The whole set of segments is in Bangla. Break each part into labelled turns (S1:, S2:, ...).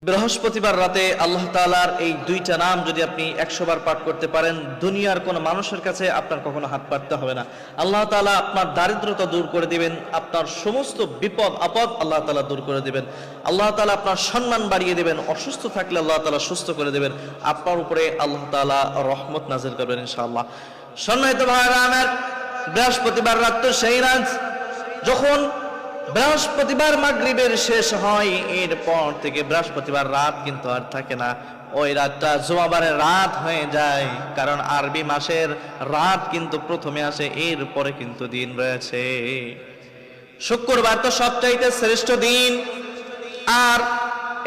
S1: বৃহস্পতিবার রাতে আল্লাহ তাআলার এই দুইটা নাম যদি আপনি 100 বার পাঠ করতে পারেন, দুনিয়ার কোন মানুষের কাছে আপনার কখনো হাত পাততে হবে না। আল্লাহ তাআলা আপনার দারিদ্রতা দূর করে দিবেন, আপনার সমস্ত বিপদ আপদ আল্লাহ তাআলা দূর করে দিবেন। আল্লাহ তাআলা আপনার সম্মান বাড়িয়ে দিবেন, অসুস্থ থাকলে আল্লাহ তাআলা সুস্থ করে দিবেন, আপনার উপরে আল্লাহ তাআলা রহমত নাযিল করবেন ইনশাআল্লাহ। সম্মানিত ভাইরা আমার, বৃহস্পতিবার রাত তো সেই রাত যখন বৃহস্পতিবার মাগরিবের শেষ হয়, এরপর থেকে বৃহস্পতিবার রাত কিন্তু আর থাকে না, ওই রাতটা জুমাবারের রাত হয়ে যায়। কারণ আরবি মাসের রাত কিন্তু প্রথমে আসে, এরপরে কিন্তু দিন রয়েছে। শুক্রবার তো সবচাইতে শ্রেষ্ঠ দিন, আর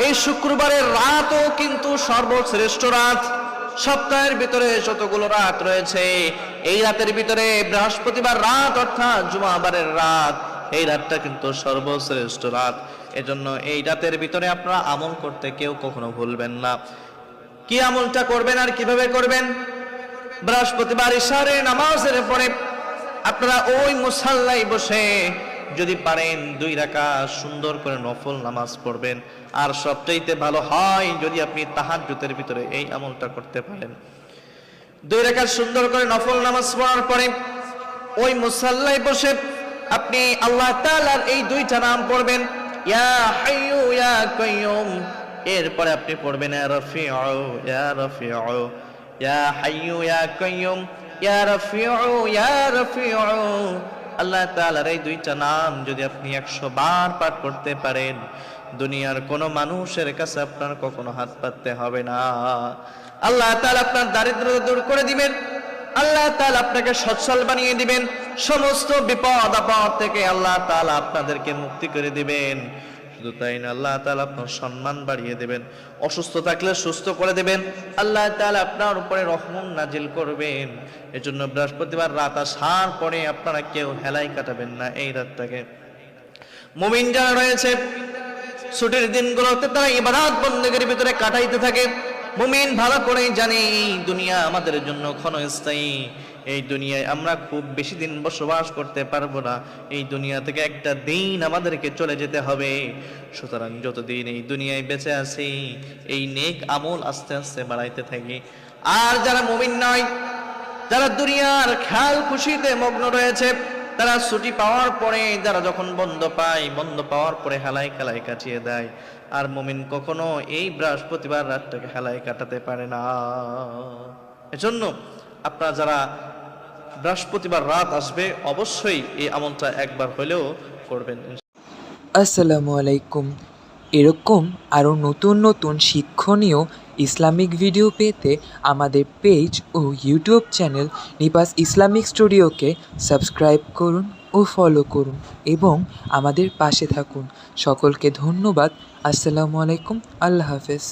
S1: এই শুক্রবারের রাতও কিন্তু সর্বশ্রেষ্ঠ রাত। সপ্তাহের ভিতরে যতগুলো রাত রয়েছে, এই রাতের ভিতরে বৃহস্পতিবার রাত অর্থাৎ জুমাবারের রাত, এই রাতটা কিন্তু সর্বশ্রেষ্ঠ রাত। এজন্য এই রাতের ভিতরে আপনারা আমল করতে কেউ কখনো ভুলবেন না। কি আমলটা করবেন আর কিভাবে করবেন? বৃহস্পতিবার ইশারের নামাজের পরে আপনারা ওই মুসাল্লায় বসে যদি পারেন 2 রাকাত সুন্দর করে নফল নামাজ পড়বেন। আর সবচাইতে ভালো হয় যদি আপনি তাহাজ্জুদের ভিতরে এই আমলটা করতে পারেন। 2 রাকাত সুন্দর করে নফল নামাজ পড়ার পরে ওই মুসাল্লায় বসে আপনি আল্লাহ তাআলার এই 2টা নাম পড়বেন, ইয়া হাইয়ু ইয়া কাইয়ুম। এরপরে আপনি পড়বেন ইয়া রাফিউ ইয়া রাফিউ, ইয়া হাইয়ু ইয়া কাইয়ুম, ইয়া রাফিউ ইয়া রাফিউ। আল্লাহ তাআলার এই 2টা নাম যদি আপনি 100 বার পাঠ করতে পারেন, দুনিয়ার কোনো মানুষের কাছে আপনার কখনো হাত পাততে হবে না। আল্লাহ তাআলা আপনার দারিদ্রতা দূর করে দিবেন, আল্লাহ তাআলা আপনাকে সচ্ছল বানিয়ে দিবেন, সমস্ত বিপদ আপদ থেকে আল্লাহ তাআলা আপনাদেরকে মুক্তি করে দিবেন। শুধু তাই না, আল্লাহ তাআলা আপনার সম্মান বাড়িয়ে দিবেন, অসুস্থ থাকলে সুস্থ করে দিবেন, আল্লাহ তাআলা আপনার উপরে রহমত নাজিল করবেন। এজন্য বৃহস্পতিবার রাত আসার পরে আপনারা কেউ হেলাই কাটাবেন না এই রাতটাকে। মুমিন যারা রয়েছে ছুটির দিনগুলোতে তারা ইবাদত বন্দেগীর ভিতরে কাটাইতে থাকে। মুমিন ভালো করেই জানে এই দুনিয়া আমাদের জন্য ক্ষণস্থায়ী, এই দুনিয়ায় আমরা খুব বেশি দিন বসবাস করতে পারবো না, এই দুনিয়া থেকে একটা দিন আমাদেরকে চলে যেতে হবে। সুতরাং যতদিন এই দুনিয়ায় বেঁচে আছি, এই নেক আমল আস্তে আস্তে বাড়াইতে থাকি। আর যারা মুমিন নয়, যারা দুনিয়ার খেয়াল খুশিতে মগ্ন রয়েছে, তারা ছুটি পাওয়ার পরে যারা যখন বন্ধ পায়, বন্ধ পাওয়ার পরে হেলাই খেলাই কাটিয়ে দেয়। আর মুমিন কখনো এই বৃহস্পতিবার রাতটাকে হেলাই কাটাতে পারে না। এজন্য আপনারা যারা বৃহস্পতিবার রাত আসবে, অবশ্যই এই আমলটা একবার হলেও করবেন।
S2: আসসালামু আলাইকুম। এরকম আরও নতুন নতুন শিক্ষণীয় ইসলামিক ভিডিও পেতে আমাদের পেজ ও ইউটিউব চ্যানেল নিপাস ইসলামিক স্টুডিওকে সাবস্ক্রাইব করুন ও ফলো করুন এবং আমাদের পাশে থাকুন। সকলকে ধন্যবাদ। আসসালামু আলাইকুম। আল্লাহ হাফেজ।